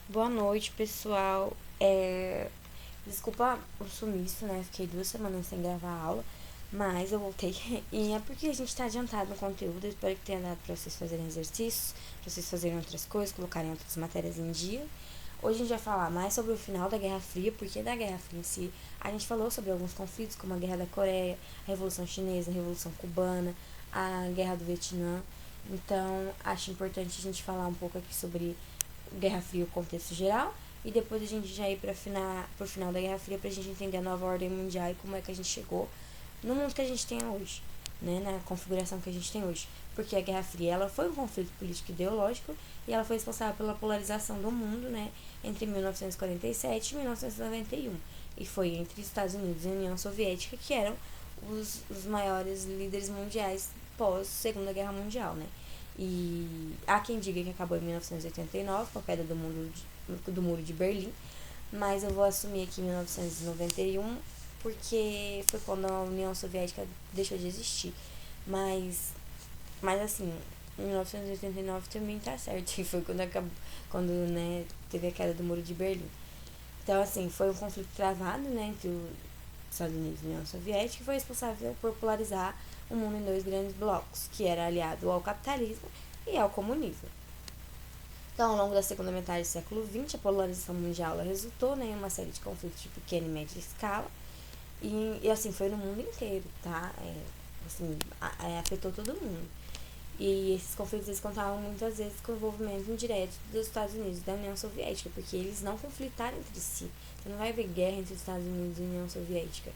Boa noite, pessoal. Desculpa o sumiço, né? Fiquei 2 semanas sem gravar a aula, mas eu voltei. E é porque a gente tá adiantado no conteúdo. Eu espero que tenha dado pra vocês fazerem exercícios, pra vocês fazerem outras coisas, colocarem outras matérias em dia. Hoje a gente vai falar mais sobre o final da Guerra Fria, porque da Guerra Fria em si a gente falou sobre alguns conflitos, como a Guerra da Coreia, a Revolução Chinesa, a Revolução Cubana, a Guerra do Vietnã. Então, acho importante a gente falar um pouco aqui sobre Guerra Fria, o contexto geral, e depois a gente já ir para o final da Guerra Fria para a gente entender a nova ordem mundial e como é que a gente chegou no mundo que a gente tem hoje, né, na configuração que a gente tem hoje. Porque a Guerra Fria ela foi um conflito político e ideológico e ela foi responsável pela polarização do mundo, né, entre 1947 e 1991. E foi entre Estados Unidos e a União Soviética que eram os maiores líderes mundiais pós Segunda Guerra Mundial, né? E há quem diga que acabou em 1989, com a queda do Muro de Berlim, mas eu vou assumir aqui 1991, porque foi quando a União Soviética deixou de existir. Mas, mas assim, 1989 também tá certo, que foi quando né, teve a queda do Muro de Berlim. Então, assim, foi um conflito travado, né, entre os Estados Unidos e a União Soviética, e foi responsável por polarizar o mundo em dois grandes blocos, que era aliado ao capitalismo e ao comunismo. Então, ao longo da segunda metade do século XX, a polarização mundial resultou, né, em uma série de conflitos de pequena e média escala, e assim, foi no mundo inteiro, tá? Afetou todo mundo. E esses conflitos eles contavam muitas vezes com o envolvimento indireto dos Estados Unidos e da União Soviética, porque eles não conflitaram entre si. Você não vai ver guerra entre os Estados Unidos e a União Soviética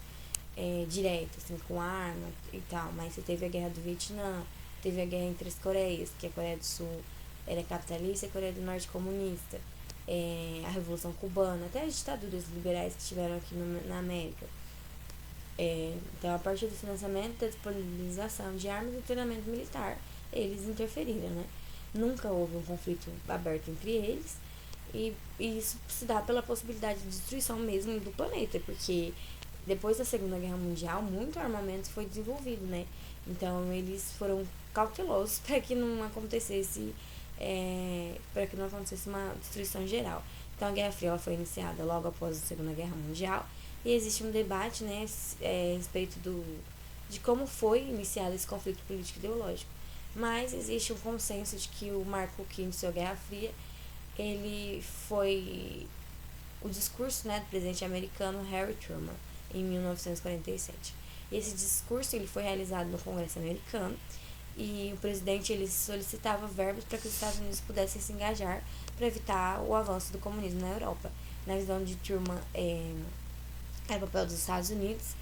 direta, assim, com arma e tal, mas você teve a guerra do Vietnã, teve a guerra entre as Coreias, que a Coreia do Sul era capitalista e a Coreia do Norte comunista, a Revolução Cubana, até as ditaduras liberais que tiveram aqui na América. Então, a partir do financiamento, da disponibilização de armas e treinamento militar, eles interferiram, né? Nunca houve um conflito aberto entre eles, e isso se dá pela possibilidade de destruição mesmo do planeta, porque depois da Segunda Guerra Mundial, muito armamento foi desenvolvido, né? Então, eles foram cautelosos para que não acontecesse uma destruição geral. Então, a Guerra Fria ela foi iniciada logo após a Segunda Guerra Mundial, e existe um debate, né, a respeito de como foi iniciado esse conflito político ideológico. Mas existe um consenso de que o marco que iniciou a Guerra Fria, ele foi o discurso, né, do presidente americano Harry Truman, em 1947. Esse discurso ele foi realizado no Congresso americano, e o presidente ele solicitava verbas para que os Estados Unidos pudessem se engajar para evitar o avanço do comunismo na Europa. Na visão de Truman, era papel dos Estados Unidos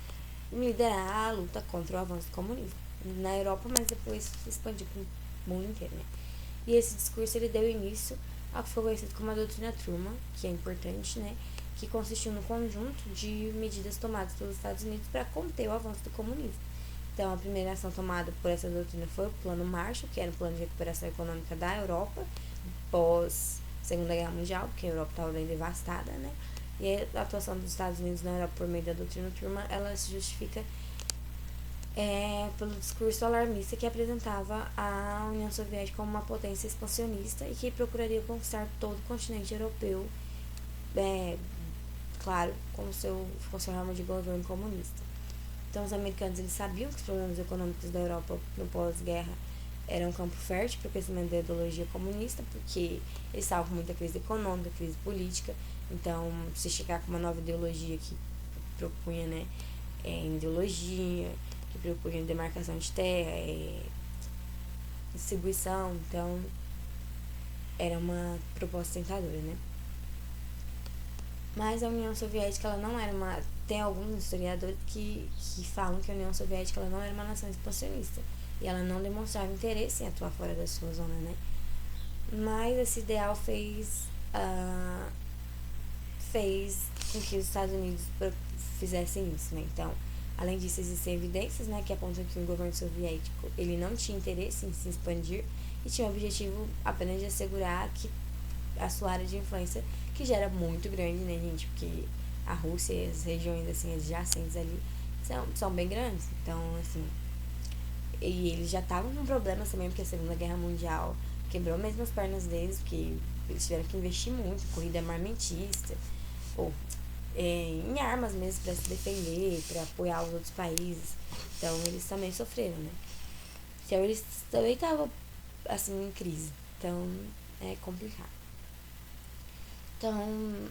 liderar a luta contra o avanço do comunismo na Europa, mas depois se expandiu para o mundo inteiro, né? E esse discurso ele deu início ao que foi conhecido como a doutrina Truman, que é importante, né? Que consistiu no conjunto de medidas tomadas pelos Estados Unidos para conter o avanço do comunismo. Então, a primeira ação tomada por essa doutrina foi o Plano Marshall, que era um plano de recuperação econômica da Europa pós Segunda Guerra Mundial, porque a Europa estava bem devastada, né? E a atuação dos Estados Unidos na Europa por meio da doutrina Truman, ela se justifica pelo discurso alarmista que apresentava a União Soviética como uma potência expansionista e que procuraria conquistar todo o continente europeu, claro, com seu ramo de governo comunista. Então, os americanos eles sabiam que os problemas econômicos da Europa no pós-guerra eram um campo fértil para o crescimento da ideologia comunista, porque eles estavam com muita crise econômica, crise política. Então, se chegar com uma nova ideologia que propunha, né, ideologia, que propunha demarcação de terra, distribuição, então era uma proposta tentadora, né? Mas a União Soviética ela não era uma. Tem alguns historiadores que falam que a União Soviética ela não era uma nação expansionista e ela não demonstrava interesse em atuar fora da sua zona, né? Mas esse ideal fez com que os Estados Unidos fizessem isso, né? Então, além disso, existem evidências, né, que apontam que o governo soviético ele não tinha interesse em se expandir e tinha o objetivo apenas de assegurar que a sua área de influência, que já era muito grande, né, gente? Porque a Rússia e as regiões, assim, adjacentes ali são bem grandes. Então, assim, e eles já estavam com problemas também, porque a Segunda Guerra Mundial quebrou mesmo as pernas deles, porque eles tiveram que investir muito em corrida armamentista, ou em armas mesmo para se defender, para apoiar os outros países. Então eles também sofreram, né? Então eles também estavam assim em crise. Então é complicado. Então,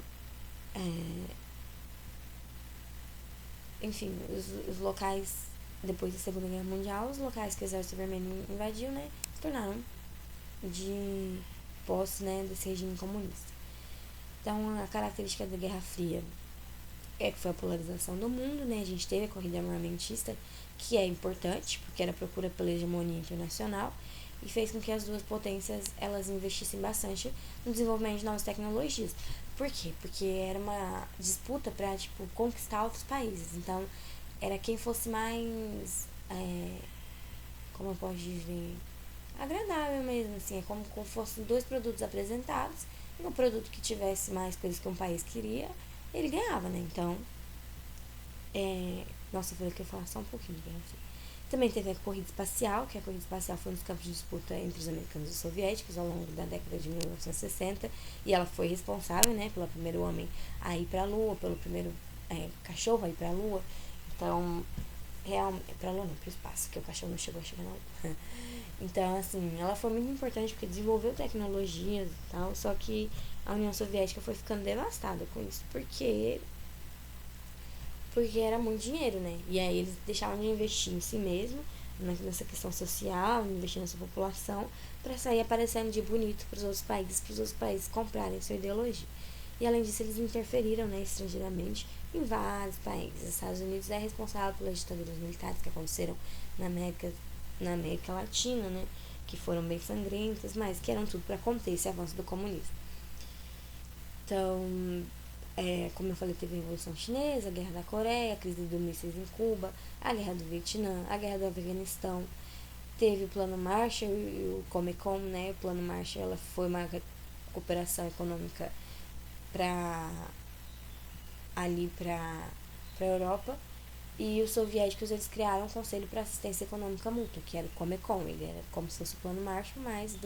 enfim, os locais, depois da Segunda Guerra Mundial, os locais que o Exército Vermelho invadiu, né, se tornaram de posse, né, desse regime comunista. Então, a característica da Guerra Fria que foi a polarização do mundo, né, a gente teve a corrida armamentista, que é importante, porque era a procura pela hegemonia internacional, e fez com que as duas potências, elas investissem bastante no desenvolvimento de novas tecnologias. Por quê? Porque era uma disputa para, tipo, conquistar outros países. Então, era quem fosse mais, como eu posso dizer, agradável mesmo, assim, é como fossem dois produtos apresentados, e o produto que tivesse mais coisas que um país queria, ele ganhava, né? Então, nossa, eu falei que eu ia falar só um pouquinho de Guerra Fria. Também teve a corrida espacial, que a corrida espacial foi um dos campos de disputa entre os americanos e os soviéticos ao longo da década de 1960, e ela foi responsável, né, pelo primeiro homem a ir para a Lua, pelo primeiro cachorro a ir para a Lua. Então, realmente, para a Lua não, para o espaço, que o cachorro não chegou a chegar na Lua. Então, assim, ela foi muito importante porque desenvolveu tecnologias e tal, só que a União Soviética foi ficando devastada com isso, porque era muito dinheiro, né? E aí eles deixavam de investir em si mesmo, nessa questão social, investir na sua população, para sair aparecendo de bonito para os outros países comprarem sua ideologia. E além disso, eles interferiram, né, estrangeiramente em vários países. Os Estados Unidos é responsável pelas ditaduras militares que aconteceram na América Latina, né, que foram bem sangrentas, mas que eram tudo para conter esse avanço do comunismo. Então, como eu falei, teve a Revolução Chinesa, a Guerra da Coreia, a crise dos mísseis em Cuba, a Guerra do Vietnã, a Guerra do Afeganistão. Teve o Plano Marshall e o Comecon, né? O Plano Marshall, ela foi uma cooperação econômica para a Europa. E os soviéticos, eles criaram um conselho para assistência econômica mútua, que era o Comecon. Ele era como se fosse o Plano Marshall, mas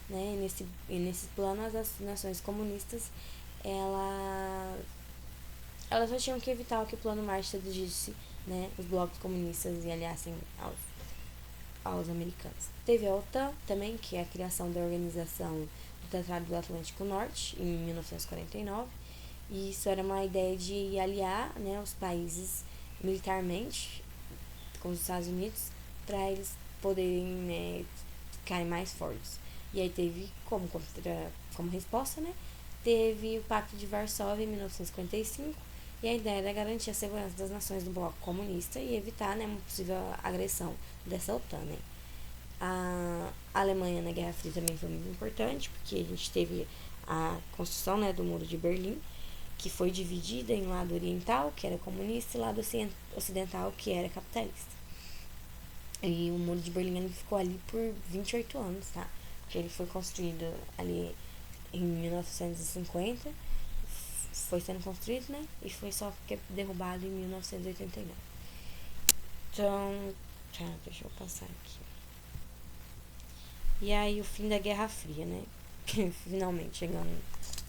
né, nesse plano as nações comunistas, elas só tinham que evitar que o Plano Marshall seduzisse, né, os blocos comunistas e aliassem aos americanos. Teve a OTAN também, que é a criação da Organização do Tratado do Atlântico Norte, em 1949. E isso era uma ideia de aliar, né, os países militarmente com os Estados Unidos para eles poderem, né, ficarem mais fortes. E aí teve como resposta, né, teve o Pacto de Varsóvia em 1955, e a ideia era garantir a segurança das nações do bloco comunista e evitar, né, uma possível agressão dessa OTAN, né. A Alemanha na Guerra Fria também foi muito importante, porque a gente teve a construção, né, do Muro de Berlim, que foi dividida em lado oriental, que era comunista, e lado ocidental, que era capitalista. E o Muro de Berlim, ele ficou ali por 28 anos, tá? Porque ele foi construído ali em 1950, foi sendo construído, né? E foi só derrubado em 1989. Então, deixa eu passar aqui. E aí o fim da Guerra Fria, né? Finalmente chegando,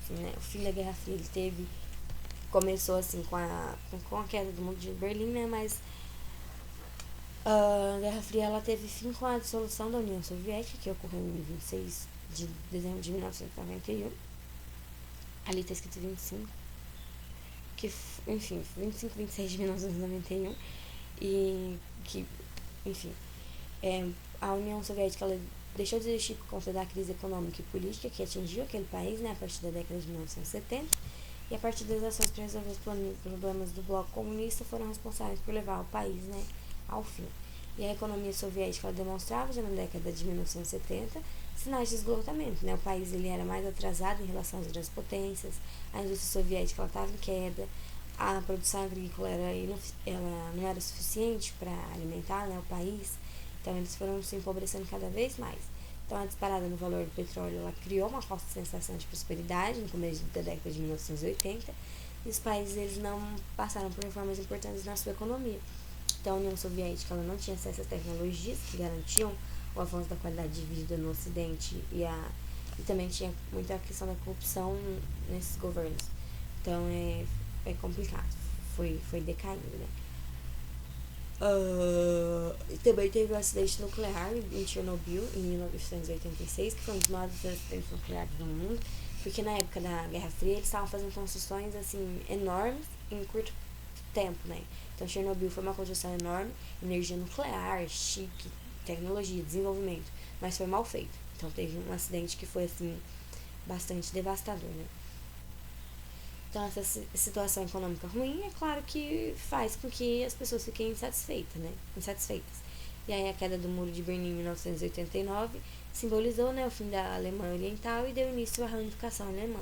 né? O fim da Guerra Fria, ele começou assim com a queda do Muro de Berlim, né? Mas a Guerra Fria, ela teve fim com a dissolução da União Soviética, que ocorreu em 26 de dezembro de 1991. Ali tá escrito 25. Enfim, 25, 26 de 1991. E que, enfim, a União Soviética, ela deixou de existir por conta da crise econômica e política que atingiu aquele país, né, a partir da década de 1970. E a partir das ações para resolver os problemas do bloco comunista foram responsáveis por levar o país, né, ao fim. E a economia soviética, ela demonstrava já na década de 1970 sinais de esgotamento, né? O país, ele era mais atrasado em relação às grandes potências, a indústria soviética estava em queda, a produção agrícola ela não era suficiente para alimentar, né, o país, então eles foram se empobrecendo cada vez mais. Então a disparada no valor do petróleo, ela criou uma falsa sensação de prosperidade no começo da década de 1980, e os países, eles não passaram por reformas importantes na sua economia. Então a União Soviética, ela não tinha acesso às tecnologias que garantiam o avanço da qualidade de vida no Ocidente e E também tinha muita questão da corrupção nesses governos. Então é complicado. Foi decaindo, né? E também teve um acidente nuclear em Chernobyl em 1986, que foi um dos maiores acidentes nucleares do mundo, porque na época da Guerra Fria eles estavam fazendo construções assim enormes em curto tempo, né? Então Chernobyl foi uma construção enorme, energia nuclear, chique, tecnologia, desenvolvimento, mas foi mal feito. Então teve um acidente que foi assim bastante devastador, né? Então, essa situação econômica ruim, é claro que faz com que as pessoas fiquem insatisfeitas, né? Insatisfeitas. E aí, a queda do Muro de Berlim em 1989 simbolizou, né, o fim da Alemanha Oriental e deu início à reunificação alemã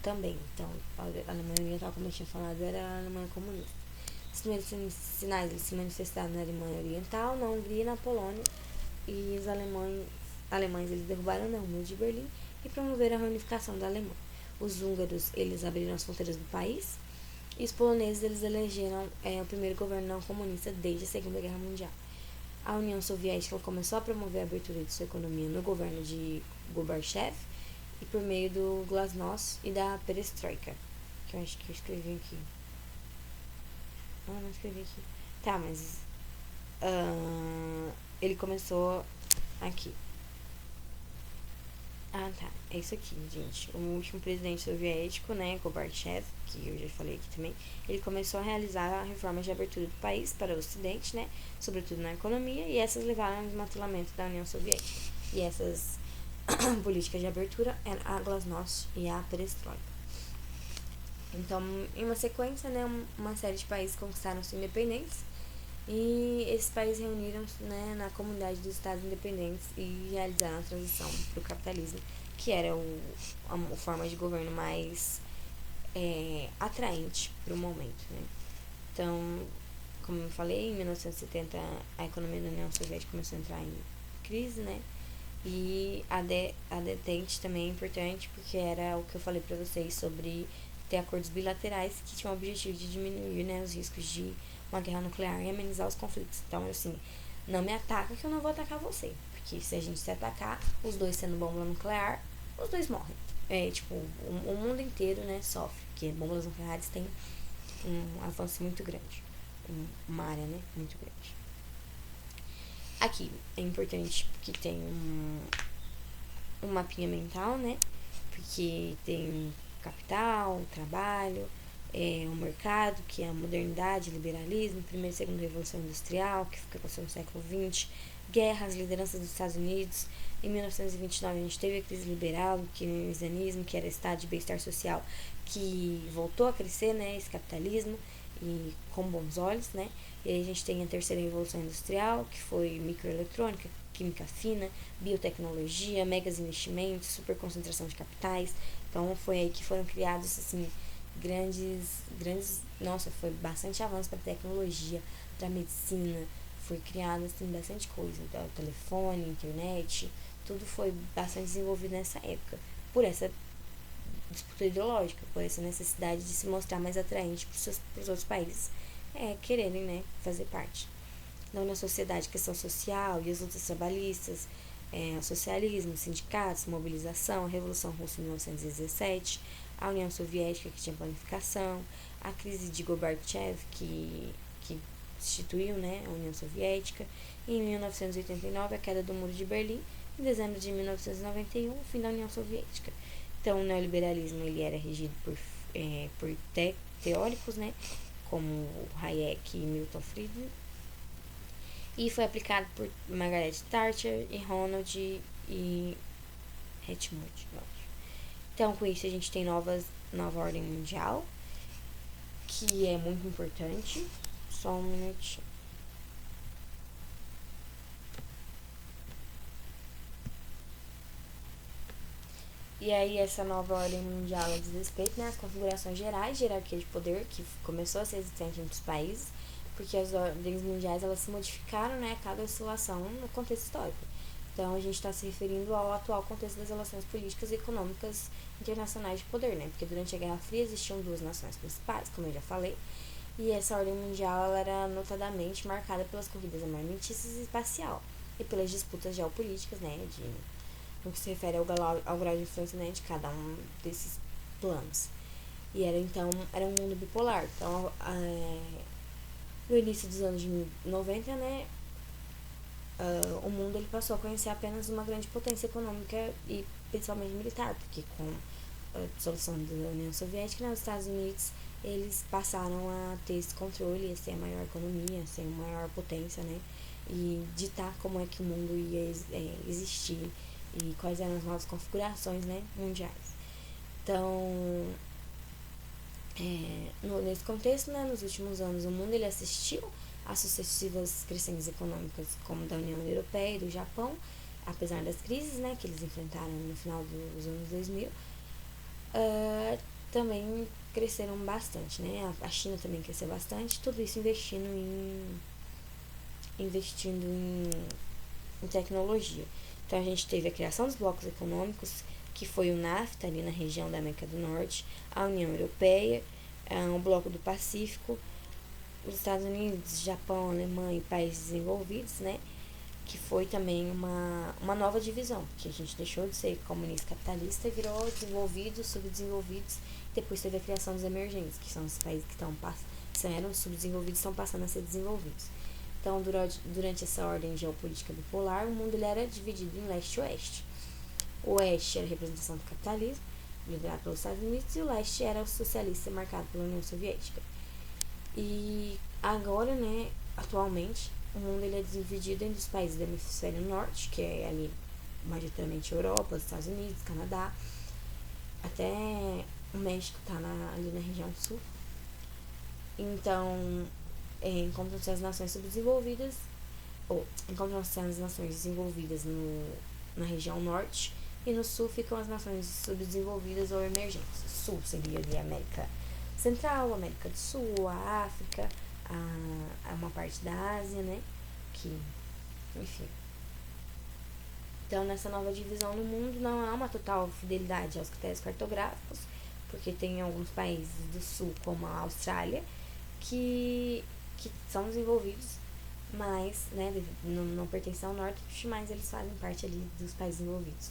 também. Então, a Alemanha Oriental, como eu tinha falado, era a Alemanha comunista. Os primeiros sinais eles se manifestaram na Alemanha Oriental, na Hungria e na Polônia. E os alemães eles derrubaram, né, o Muro de Berlim e promoveram a reunificação da Alemanha. Os húngaros, eles abriram as fronteiras do país. E os poloneses, eles elegeram o primeiro governo não comunista desde a Segunda Guerra Mundial. A União Soviética começou a promover a abertura de sua economia no governo de Gorbachev e por meio do Glasnost e da Perestroika. Que eu acho que eu escrevi aqui. Não escrevi aqui. Tá, mas ele começou aqui. Ah, tá. É isso aqui, gente. O último presidente soviético, né, Gorbachev, que eu já falei aqui também, ele começou a realizar reformas de abertura do país para o Ocidente, né, sobretudo na economia, e essas levaram ao desmantelamento da União Soviética. E essas políticas de abertura eram a Glasnost e a Perestroika. Então, em uma sequência, né, uma série de países conquistaram sua independência, e esses países reuniram-se, né, na comunidade dos Estados Independentes e realizaram a transição para o capitalismo, que era a forma de governo mais atraente para o momento, né? Então, como eu falei, em 1970 a economia da União Soviética começou a entrar em crise, né? E a detente também é importante porque era o que eu falei para vocês sobre ter acordos bilaterais que tinham o objetivo de diminuir, né, os riscos de uma guerra nuclear e amenizar os conflitos. Então, assim, não me ataca que eu não vou atacar você. Porque se a gente se atacar, os dois sendo bomba nuclear, os dois morrem. Tipo, o mundo inteiro, né, sofre. Porque bombas nucleares têm um avanço muito grande. Uma área, né, muito grande. Aqui é importante porque tem um mapinha mental, né? Porque tem capital, trabalho, o mercado, que é a modernidade, liberalismo, primeira e segunda revolução industrial, que aconteceu no século XX, guerras, lideranças dos Estados Unidos. Em 1929 a gente teve a crise liberal, o keynesianismo, que era estado de bem-estar social, que voltou a crescer, né, esse capitalismo, e com bons olhos, né? E aí a gente tem a terceira revolução industrial, que foi microeletrônica, química fina, biotecnologia, megas investimentos, superconcentração de capitais. Então foi aí que foram criados assim grandes, nossa, foi bastante avanço para tecnologia, para medicina, foi criado assim bastante coisa, então, telefone, internet, tudo foi bastante desenvolvido nessa época, por essa disputa ideológica, por essa necessidade de se mostrar mais atraente para os outros países quererem, né, fazer parte. Então, na sociedade, questão social e as lutas trabalhistas, o socialismo, sindicatos, mobilização, a Revolução Russa em 1917, a União Soviética, que tinha planificação, a crise de Gorbachev, que instituiu, né, a União Soviética, e em 1989 a queda do Muro de Berlim, em dezembro de 1991 o fim da União Soviética. Então, o neoliberalismo ele era regido por teóricos, né, como Hayek e Milton Friedman, e foi aplicado por Margaret Thatcher e Ronald e Helmut. Então, com isso, a gente tem nova ordem mundial, que é muito importante. Só um minutinho. E aí, essa nova ordem mundial diz respeito, né, às configurações gerais de hierarquia de poder, que começou a ser existente entre os países, porque as ordens mundiais elas se modificaram, né, a cada oscilação no contexto histórico. Então, a gente está se referindo ao atual contexto das relações políticas e econômicas internacionais de poder, né? Porque durante a Guerra Fria existiam duas nações principais, como eu já falei, e essa ordem mundial ela era notadamente marcada pelas corridas armamentistas e espacial e pelas disputas geopolíticas, né, no que se refere ao grau de influência, né, de cada um desses planos. E era um mundo bipolar. Então, no início dos anos de 90, né, o mundo ele passou a conhecer apenas uma grande potência econômica e principalmente militar, porque com a dissolução da União Soviética, né, os Estados Unidos eles passaram a ter esse controle, a ser a maior economia, a ser a maior potência, né, e ditar como é que o mundo ia existir e quais eram as novas configurações, né, mundiais. Então, nesse contexto, né, nos últimos anos, o mundo ele assistiu a sucessivas crescentes econômicas, como da União Europeia e do Japão, apesar das crises, né, que eles enfrentaram no final dos anos 2000, também cresceram bastante, né? A China também cresceu bastante, tudo isso investindo em tecnologia. Então a gente teve a criação dos blocos econômicos, que foi o NAFTA ali na região da América do Norte, a União Europeia, o Bloco do Pacífico, os Estados Unidos, Japão, Alemanha e países desenvolvidos, né? Que foi também uma nova divisão, porque a gente deixou de ser comunista capitalista e virou desenvolvidos, subdesenvolvidos, e depois teve a criação dos emergentes, que são os países que eram subdesenvolvidos e estão passando a ser desenvolvidos. Então, durante essa ordem geopolítica bipolar, o mundo ele era dividido em leste e oeste. O oeste era a representação do capitalismo, liderado pelos Estados Unidos, e o leste era o socialista, marcado pela União Soviética. E agora, né, atualmente, o mundo ele é dividido entre os países do hemisfério norte, que é ali majoritariamente Europa, Estados Unidos, Canadá, até o México está ali na região sul. Então, encontram-se as nações subdesenvolvidas, encontram-se as nações desenvolvidas na região norte, e no sul ficam as nações subdesenvolvidas ou emergentes. Sul seria ali a América Central, a América do Sul, a África, uma parte da Ásia, né? Enfim. Então, nessa nova divisão no mundo, não há uma total fidelidade aos critérios cartográficos, porque tem alguns países do sul, como a Austrália, que são desenvolvidos, mas, né, não pertencem ao norte, mas eles fazem parte ali dos países desenvolvidos.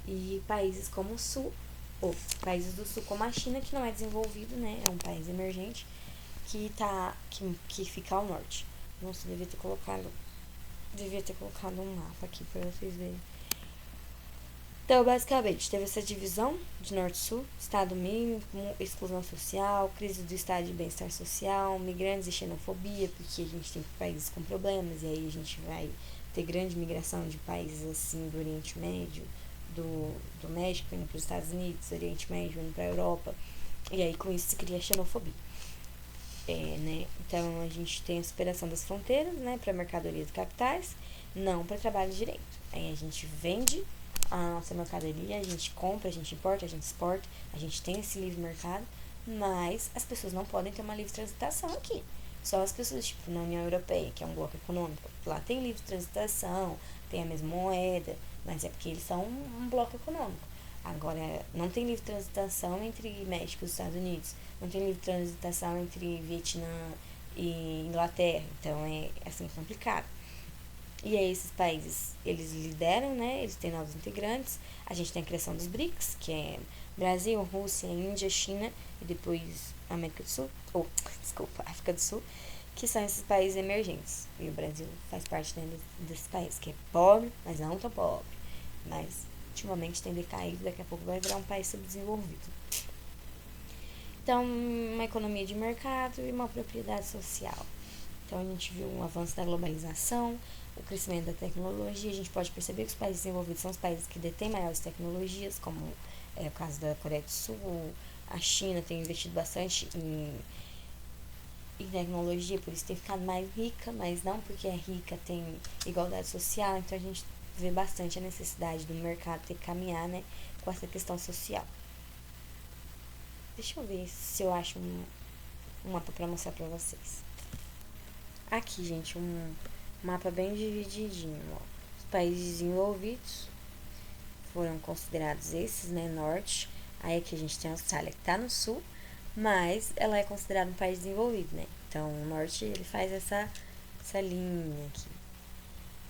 E países como o sul, ou países do sul como a China, que não é desenvolvido, né, é um país emergente, que fica ao norte. Nossa, devia ter colocado um mapa aqui para vocês verem. Então, basicamente, teve essa divisão de norte-sul, estado mínimo, exclusão social, crise do estado de bem-estar social, migrantes e xenofobia, porque a gente tem países com problemas, e aí a gente vai ter grande migração de países assim do Oriente Médio, do México indo para os Estados Unidos, do Oriente Médio indo para a Europa, e aí com isso se cria xenofobia. Né? Então a gente tem a superação das fronteiras, né, para mercadorias e capitais, não para trabalho direito. Aí a gente vende a nossa mercadoria, a gente compra, a gente importa, a gente exporta, a gente tem esse livre mercado, mas as pessoas não podem ter uma livre transitação aqui. Só as pessoas, tipo, na União Europeia, que é um bloco econômico, lá tem livre transitação, tem a mesma moeda, mas é porque eles são um bloco econômico. Agora, não tem livre transitação entre México e os Estados Unidos, não tem livre transitação entre Vietnã e Inglaterra, então é assim complicado. E aí esses países, eles lideram, né, eles têm novos integrantes, a gente tem a criação dos BRICS, que é Brasil, Rússia, Índia, China e depois América do Sul, África do Sul, que são esses países emergentes. E o Brasil faz parte desse país, que é pobre, mas não tão pobre, mas ultimamente tem decaído, daqui a pouco vai virar um país subdesenvolvido. Então, uma economia de mercado e uma propriedade social. Então, a gente viu um avanço da globalização, o crescimento da tecnologia. A gente pode perceber que os países desenvolvidos são os países que detêm maiores tecnologias, como é o caso da Coreia do Sul. A China tem investido bastante em tecnologia, por isso tem ficado mais rica, mas não porque é rica, tem igualdade social. Então, a gente vê bastante a necessidade do mercado ter que caminhar, né, com essa questão social. Deixa eu ver se eu acho um mapa para mostrar para vocês. Aqui, gente, um mapa bem divididinho, ó. Os países desenvolvidos foram considerados esses, né, norte. Aí aqui a gente tem a Austrália, que tá no sul, mas ela é considerada um país desenvolvido, né? Então, o norte, ele faz essa linha aqui.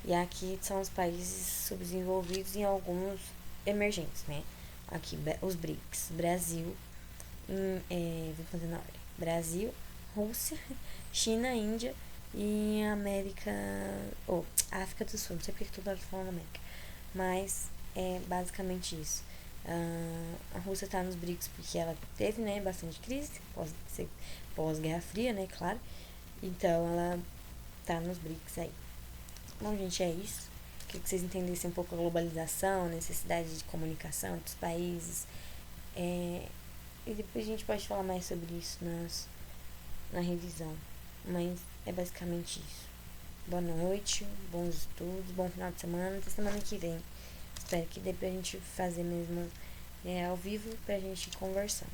E aqui são os países subdesenvolvidos e alguns emergentes, né? Aqui, os BRICS, Brasil, vou fazer na ordem, Brasil, Rússia, China, Índia e América, África do Sul, não sei porque toda hora falando América, mas é basicamente isso. A Rússia está nos BRICS porque ela teve, né, bastante crise, pós-Guerra Fria, né, claro, então ela tá nos BRICS aí. Bom, gente, é isso. Queria que vocês entendessem um pouco a globalização, a necessidade de comunicação entre os países. E depois a gente pode falar mais sobre isso na revisão. Mas é basicamente isso. Boa noite, bons estudos, bom final de semana, até semana que vem. Espero que dê pra gente fazer mesmo ao vivo pra gente conversar.